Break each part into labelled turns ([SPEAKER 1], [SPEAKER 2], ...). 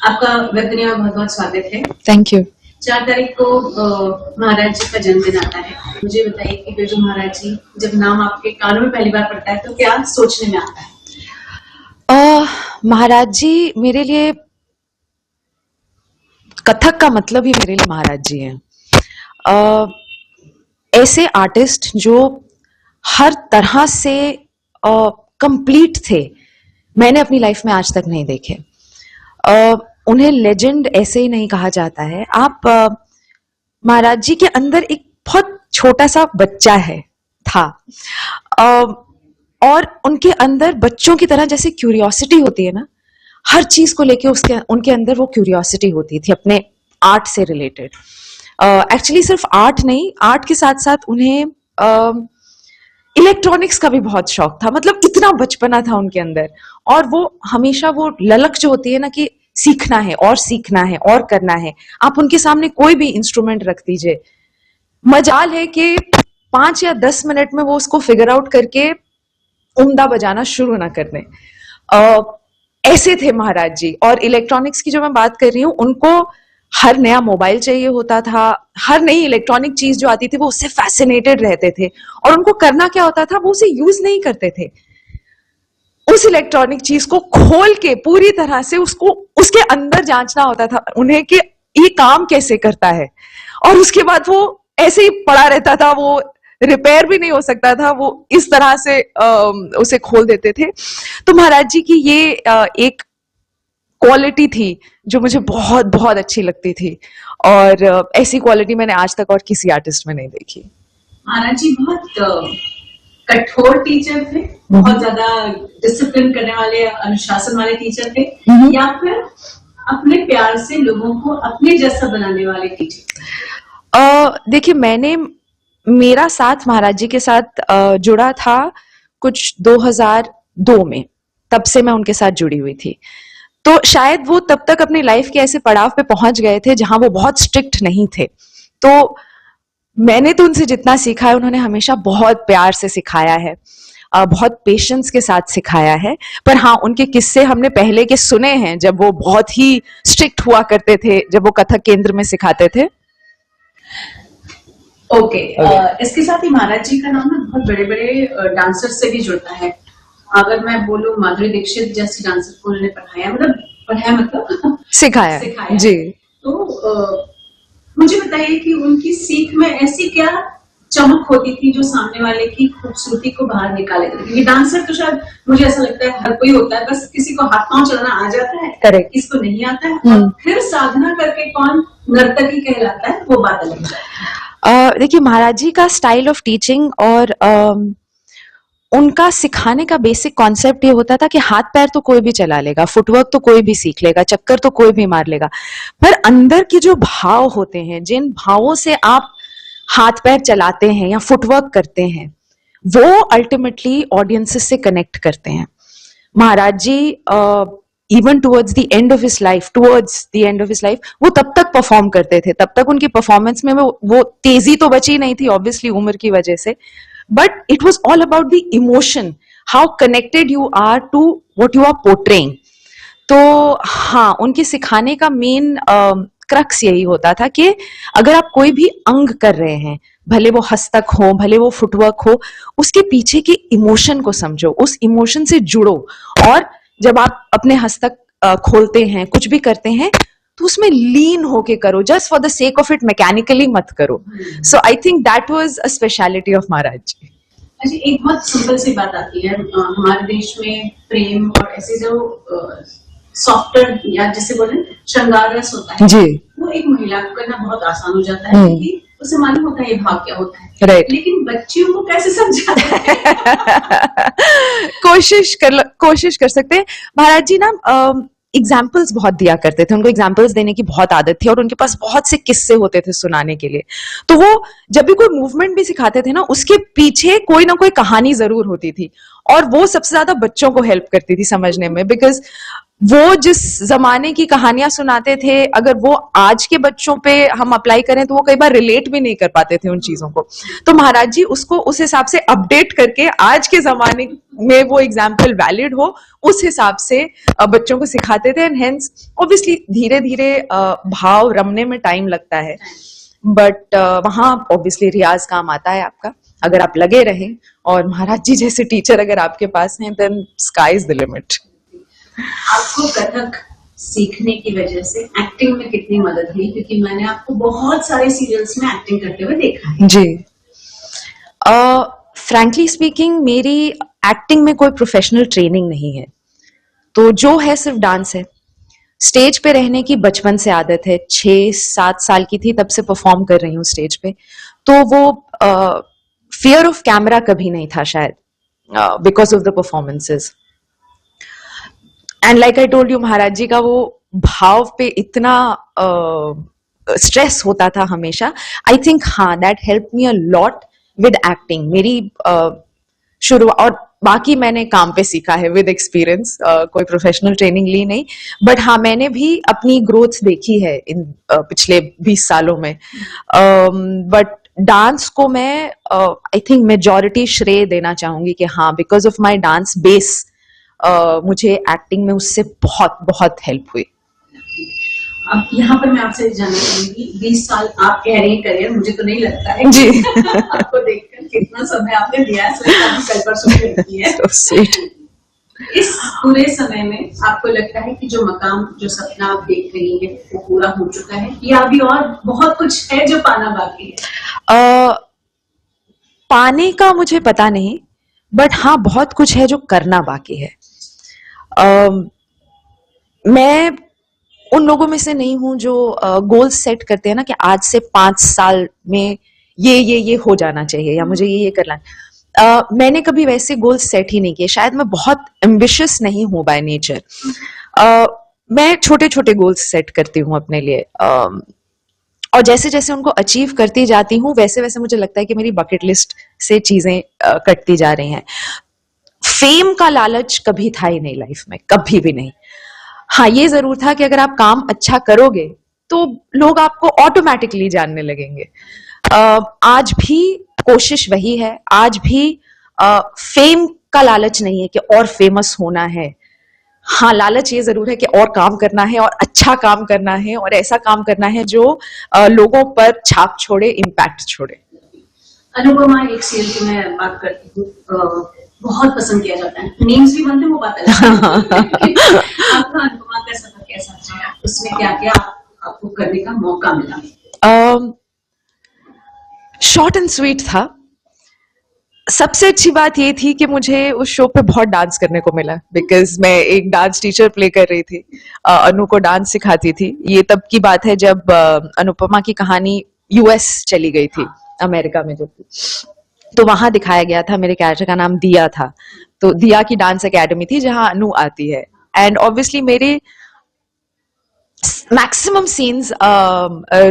[SPEAKER 1] आपका वेबिनार में बहुत बहुत स्वागत है।
[SPEAKER 2] Thank you.
[SPEAKER 1] 4 तारीख को महाराज जी का जन्मदिन आता है। मुझे बताइए कि बिरजू महाराज जी, जब नाम आपके कानों में पहली बार पड़ता है तो क्या सोचने में आता है?
[SPEAKER 2] महाराज जी मेरे लिए, कथक का मतलब ही मेरे लिए महाराज जी हैं। ऐसे आर्टिस्ट जो हर तरह से कंप्लीट थे, मैंने अपनी लाइफ में आज तक नहीं देखे। उन्हें लेजेंड ऐसे ही नहीं कहा जाता है। आप महाराज जी के अंदर एक बहुत छोटा सा बच्चा है था, और उनके अंदर बच्चों की तरह जैसे क्यूरियोसिटी होती है ना, हर चीज को लेके उनके अंदर वो क्यूरियोसिटी होती थी अपने आर्ट से रिलेटेड। एक्चुअली सिर्फ आर्ट नहीं, आर्ट के साथ साथ उन्हें इलेक्ट्रॉनिक्स का भी बहुत शौक था। मतलब इतना बचपना था उनके अंदर, और वो हमेशा वो ललक जो होती है ना कि सीखना है और सीखना है और करना है। आप उनके सामने कोई भी इंस्ट्रूमेंट रख दीजिए, मजाल है कि 5 या 10 मिनट में वो उसको फिगर आउट करके उम्दा बजाना शुरू ना कर दें। ऐसे थे महाराज जी। और इलेक्ट्रॉनिक्स की जो मैं बात कर रही हूँ, उनको हर नया मोबाइल चाहिए होता था, हर नई इलेक्ट्रॉनिक चीज जो आती थी वो उससे फैसिनेटेड रहते थे। और उनको करना क्या होता था, वो उसे यूज नहीं करते थे, उस इलेक्ट्रॉनिक चीज को खोल के पूरी तरह से उसको उसके अंदर जांचना होता था उन्हें कि ये काम कैसे करता है। और उसके बाद वो ऐसे ही पड़ा रहता था, वो रिपेयर भी नहीं हो सकता था, वो इस तरह से उसे खोल देते थे। तो महाराज जी की ये एक क्वालिटी थी जो मुझे बहुत बहुत अच्छी लगती थी, और ऐसी क्वालिटी मैंने आज तक और किसी आर्टिस्ट में नहीं देखी।
[SPEAKER 1] महाराज जी बहुत कठोर टीचर थे, बहुत ज्यादा डिसिप्लिन करने वाले, अनुशासन वाले टीचर थे, या फिर अपने प्यार से लोगों को अपने जैसा बनाने वाले टीचर?
[SPEAKER 2] देखिए, मेरा साथ महाराज जी के साथ जुड़ा था कुछ 2002 में, तब से मैं उनके साथ जुड़ी हुई थी। तो शायद वो तब तक अपनी लाइफ के ऐसे पड़ाव पे पहुंच गए थे जहां वो बहुत स्ट्रिक्ट नहीं थे। तो मैंने तो उनसे जितना सीखा है, उन्होंने हमेशा बहुत प्यार से सिखाया है, बहुत पेशेंस के साथ सिखाया है। पर हाँ, उनके किस्से हमने पहले के सुने हैं, जब वो बहुत ही स्ट्रिक्ट हुआ करते थे, जब वो कथक केंद्र में सिखाते थे।
[SPEAKER 1] ओके। इसके साथ ही महाराज जी का नाम ना बहुत बड़े बड़े डांसर से भी जुड़ता है। अगर मैं बोलूं, माधुरी दीक्षित जैसी डांसर को उन्होंने मतलब
[SPEAKER 2] सिखाया जी।
[SPEAKER 1] तो मुझे बताइए कि उनकी सीख में ऐसी क्या चमक होती थी जो सामने वाले की खूबसूरती को बाहर निकाले थे? क्योंकि डांसर तो शायद मुझे ऐसा लगता है हर कोई होता है, बस किसी को हाथ पांव चलाना आ जाता है,
[SPEAKER 2] करेक्ट,
[SPEAKER 1] किसको नहीं आता है, और फिर साधना करके कौन नर्तकी कहलाता है वो बात अलग है।
[SPEAKER 2] देखिए, महाराज जी का स्टाइल ऑफ टीचिंग और उनका सिखाने का बेसिक कॉन्सेप्ट ये होता था कि हाथ पैर तो कोई भी चला लेगा, फुटवर्क तो कोई भी सीख लेगा, चक्कर तो कोई भी मार लेगा, पर अंदर के जो भाव होते हैं, जिन भावों से आप हाथ पैर चलाते हैं या फुटवर्क करते हैं, वो अल्टीमेटली ऑडियंसेस से कनेक्ट करते हैं। Maharaj ji even towards the end of his life वो तब तक परफॉर्म करते थे, तब तक उनकी परफॉर्मेंस में वो तेजी तो बची नहीं थी ऑब्वियसली उम्र की वजह से, but it was all about the emotion, how connected you are to what you are portraying. तो हाँ, उनके सिखाने का मेन क्रक्स यही होता था कि अगर आप कोई भी अंग कर रहे हैं, भले वो हस्तक हो, भले वो फुटवर्क हो, उसके पीछे के इमोशन को समझो, उस इमोशन से जुड़ो, और जब आप अपने हस्तक खोलते हैं, कुछ भी करते हैं, तो उसमें लीन होके करो, just for the sake of it, mechanically मत करो। So I think that was a speciality of Maharaj ji.
[SPEAKER 1] अच्छा, एक बहुत सिंपल सी बात आती है, हमारे देश में प्रेम और ऐसे जो सॉफ्टवेयर या जिसे बोले श्रृंगार रस होता है जी, वो एक महिला को करना बहुत आसान हो जाता है, क्योंकि उसे मालूम होता है ये भाव क्या होता है, राइट। लेकिन बच्चियों को कैसे समझाते हैं?
[SPEAKER 2] कोशिश कर सकते हैं। महाराज जी ना एग्जाम्पल्स बहुत दिया करते थे, उनको एग्जाम्पल्स देने की बहुत आदत थी, और उनके पास बहुत से किस्से होते थे सुनाने के लिए। तो वो जब भी कोई मूवमेंट भी सिखाते थे ना, उसके पीछे कोई ना कोई कहानी जरूर होती थी, और वो सबसे ज्यादा बच्चों को हेल्प करती थी समझने में, बिकॉज वो जिस जमाने की कहानियां सुनाते थे, अगर वो आज के बच्चों पे हम अप्लाई करें तो वो कई बार रिलेट भी नहीं कर पाते थे उन चीजों को। तो महाराज जी उसको उस हिसाब से अपडेट करके आज के जमाने में वो एग्जाम्पल वैलिड हो उस हिसाब से बच्चों को सिखाते थे। एंड हेंस ऑब्वियसली धीरे धीरे भाव रमने में टाइम लगता है, बट वहां ऑब्वियसली रियाज काम आता है आपका, अगर आप लगे रहें और महाराज जी जैसे टीचर अगर आपके पास हैं, then sky is the limit.
[SPEAKER 1] आपको कथक सीखने की वजह से एक्टिंग में कितनी मदद हुई, क्योंकि मैंने आपको बहुत सारे सीरियल्स में एक्टिंग करते हुए देखा है।
[SPEAKER 2] जी, फ्रैंकली स्पीकिंग मेरी एक्टिंग में कोई प्रोफेशनल ट्रेनिंग नहीं है, तो जो है सिर्फ डांस है। स्टेज पे रहने की बचपन से आदत है, 6-7 साल की थी तब से परफॉर्म कर रही हूँ स्टेज पे, तो वो फियर ऑफ कैमरा कभी नहीं था शायद, because of the performances. And like I told you, Maharaj ji का वो भाव पे इतना स्ट्रेस होता था हमेशा। आई थिंक हाँ, that help me a lot with acting. मेरी शुरू और बाकी मैंने काम पे सीखा है विद एक्सपीरियंस, कोई प्रोफेशनल ट्रेनिंग ली नहीं, बट हाँ मैंने भी अपनी ग्रोथ देखी है इन पिछले 20 सालों में। बट डांस को मैं आई थिंक मेजॉरिटी श्रेय देना चाहूंगी कि हाँ, because of my dance base मुझे एक्टिंग में उससे बहुत बहुत हेल्प हुई।
[SPEAKER 1] अब यहाँ पर मैं आपसे जानना चाहूंगी, 20 साल आप कह रही हैं करियर, मुझे तो नहीं लगता है
[SPEAKER 2] जी
[SPEAKER 1] आपको देखकर कितना समय आपने दिया है, कल परसों की है।
[SPEAKER 2] So sweet.
[SPEAKER 1] इस पूरे समय में आपको लगता है कि जो मकाम, जो सपना आप देख रही हैं वो पूरा हो चुका है, या अभी और बहुत कुछ है जो पाना बाकी है?
[SPEAKER 2] पाने का मुझे पता नहीं, बट हाँ बहुत कुछ है जो करना बाकी है। मैं उन लोगों में से नहीं हूं जो गोल सेट करते हैं ना कि आज से 5 साल में ये हो जाना चाहिए या मुझे ये करना है। मैंने कभी वैसे गोल सेट ही नहीं किए, शायद मैं बहुत एम्बिशियस नहीं हूं बाय नेचर। मैं छोटे छोटे गोल्स सेट करती हूँ अपने लिए, और जैसे जैसे उनको अचीव करती जाती हूँ वैसे वैसे मुझे लगता है कि मेरी बकेट लिस्ट से चीजें कटती जा रही हैं। फेम का लालच कभी था ही नहीं लाइफ में, कभी भी नहीं। हाँ ये जरूर था कि अगर आप काम अच्छा करोगे तो लोग आपको ऑटोमेटिकली जानने लगेंगे। आज भी कोशिश वही है, आज भी फेम का लालच नहीं है कि और फेमस होना है। हाँ लालच ये जरूर है कि और काम करना है और अच्छा काम करना है और ऐसा काम करना है जो लोगों पर छाप छोड़े, इम्पैक्ट छोड़े।
[SPEAKER 1] अनुपमा एक सीरियल की मैं बात करती हूँ, बहुत पसंद किया जाता है, मीम्स भी बनते हैं, वो बात अलग है। आपका अनुपमा का सफर कैसा था, उसमें क्या क्या आपको करने का मौका मिला?
[SPEAKER 2] शॉर्ट एंड स्वीट था। सबसे अच्छी बात ये थी कि मुझे उस शो पे बहुत डांस करने को मिला, बिकॉज मैं एक डांस टीचर प्ले कर रही थी, अनु को डांस सिखाती थी। ये तब की बात है जब अनुपमा की कहानी यूएस चली गई थी, अमेरिका में जो थी, तो वहां दिखाया गया था। मेरे कैरेक्टर का नाम दिया था, तो दिया की डांस एकेडमी थी जहां अनु आती है। एंड ऑब्वियसली मेरे मैक्सिमम सीन्स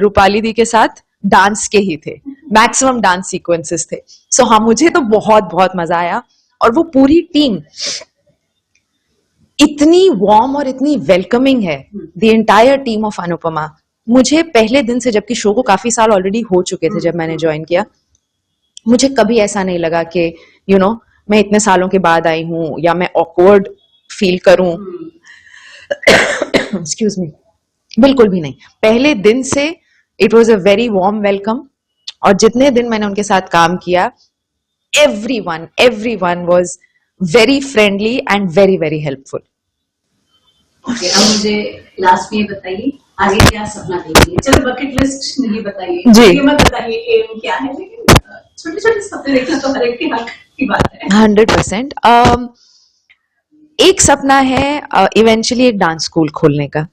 [SPEAKER 2] रूपाली दी के साथ डांस के ही थे, मैक्सिमम डांस सीक्वेंसेस थे। सो हाँ मुझे तो बहुत बहुत मजा आया, और वो पूरी टीम इतनी वार्म और इतनी वेलकमिंग है, the entire team of Anupama. मुझे पहले दिन से, जबकि शो को काफी साल ऑलरेडी हो चुके थे जब मैंने ज्वाइन किया, मुझे कभी ऐसा नहीं लगा कि यू नो मैं इतने सालों के बाद आई हूं या मैं ऑकवर्ड फील करूं। एक्सक्यूज मी, बिल्कुल भी नहीं। पहले दिन से it was a very warm welcome, और जितने दिन मैंने उनके साथ काम किया, everyone was very friendly and very very helpful.
[SPEAKER 1] Okay, अब मुझे लास्ट में बताइए आगे क्या सपना देखिए। चलो बकेट लिस्ट नहीं बताइए
[SPEAKER 2] जी,
[SPEAKER 1] ये मत बताइए एम क्या है, लेकिन छोटे छोटे सपने देखना तो हर एक के हक की बात है।
[SPEAKER 2] 100%। एक सपना है इवेंचुअली एक डांस स्कूल खोलने का,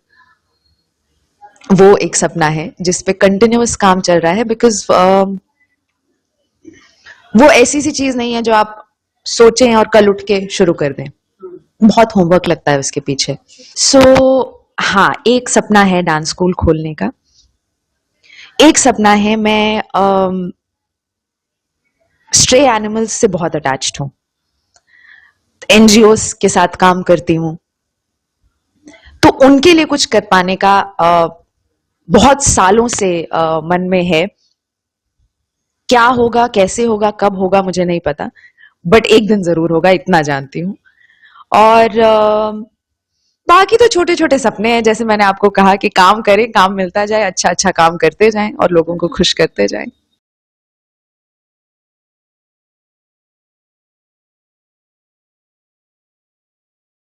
[SPEAKER 2] वो एक सपना है जिसपे कंटिन्यूअस काम चल रहा है, बिकॉज वो ऐसी सी चीज नहीं है जो आप सोचें और कल उठ के शुरू कर दें, बहुत होमवर्क लगता है उसके पीछे। सो हाँ, एक सपना है डांस स्कूल खोलने का। एक सपना है, मैं स्ट्रे एनिमल्स से बहुत अटैच्ड हूँ। एनजीओस के साथ काम करती हूँ, तो उनके लिए कुछ कर पाने का बहुत सालों से मन में है। क्या होगा, कैसे होगा, कब होगा, मुझे नहीं पता, बट एक दिन जरूर होगा, इतना जानती हूँ। और बाकी तो छोटे छोटे सपने हैं, जैसे मैंने आपको कहा कि काम करें, काम मिलता जाए, अच्छा अच्छा काम करते जाएं और लोगों को खुश करते जाएं।